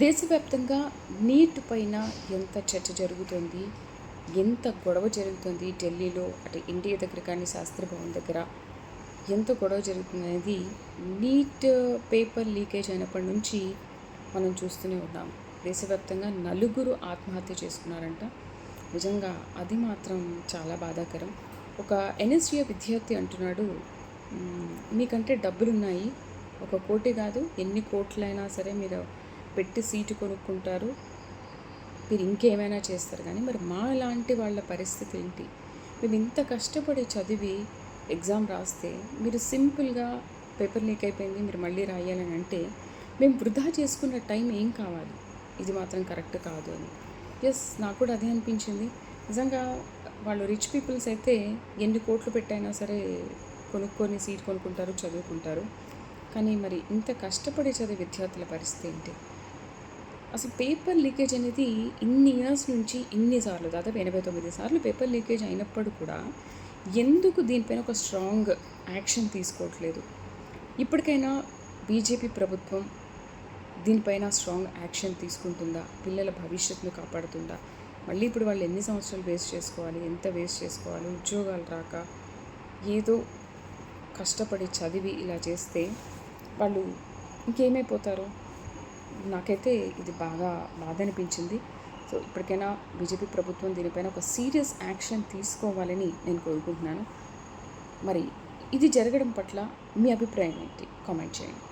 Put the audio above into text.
దేశవ్యాప్తంగా నీట్ పైన ఎంత చర్చ జరుగుతుంది, ఎంత గొడవ జరుగుతుంది. ఢిల్లీలో అటు ఇండియా దగ్గర కానీ శాస్త్రి భవన్ దగ్గర ఎంత గొడవ జరుగుతుంది అనేది నీట్ పేపర్ లీకేజ్ అయినప్పటి నుంచి మనం చూస్తూనే ఉన్నాం. దేశవ్యాప్తంగా నలుగురు ఆత్మహత్య చేసుకున్నారంట. నిజంగా అది మాత్రం చాలా బాధాకరం. ఒక ఎన్ఎస్డిఏ విద్యార్థి అంటున్నాడు, మీకంటే డబ్బులున్నాయి, 1 కోటి కాదు ఎన్ని కోట్లైనా సరే మీరు పెట్టి సీటు కొనుక్కుంటారు, మీరు ఇంకేమైనా చేస్తారు, కానీ మరి మా లాంటి వాళ్ళ పరిస్థితి ఏంటి? మేము ఇంత కష్టపడి చదివి ఎగ్జామ్ రాస్తే మీరు సింపుల్గా పేపర్ లీక్ అయిపోయింది మీరు మళ్ళీ రాయాలని అంటే మేము వృధా చేసుకున్న టైం ఏం కావాలి? ఇది మాత్రం కరెక్ట్ కాదు అని. ఎస్, నాకు కూడా అదే అనిపించింది. నిజంగా వాళ్ళు రిచ్ పీపుల్స్ అయితే ఎన్ని కోట్లు పెట్టైనా సరే కొనుక్కొని సీట్ కొనుక్కుంటారు, చదువుకుంటారు. కానీ మరి ఇంత కష్టపడి చదివే విద్యార్థుల పరిస్థితి ఏంటి? అసలు పేపర్ లీకేజ్ అనేది ఇన్ని ఇయర్స్ నుంచి ఇన్నిసార్లు, దాదాపు 89 సార్లు పేపర్ లీకేజ్ అయినప్పుడు కూడా ఎందుకు దీనిపైన ఒక స్ట్రాంగ్ యాక్షన్ తీసుకోవట్లేదు? ఇప్పటికైనా బీజేపీ ప్రభుత్వం దీనిపైన స్ట్రాంగ్ యాక్షన్ తీసుకుంటుందా? పిల్లల భవిష్యత్తును కాపాడుతుందా? మళ్ళీ ఇప్పుడు వాళ్ళు ఎన్ని సంవత్సరాలు వేస్ట్ చేసుకోవాలి, ఎంత వేస్ట్ చేసుకోవాలి? ఉద్యోగాలు రాక ఏదో కష్టపడి చదివి ఇలా చేస్తే వాళ్ళు ఇంకేమైపోతారు? నాకైతే ఇది బాగా బాధ అనిపించింది. సో ఇప్పటికైనా బీజేపీ ప్రభుత్వం దీనిపైన ఒక సీరియస్ యాక్షన్ తీసుకోవాలని నేను కోరుకుంటున్నాను. మరి ఇది జరగడం పట్ల మీ అభిప్రాయం ఏంటి? కామెంట్ చేయండి.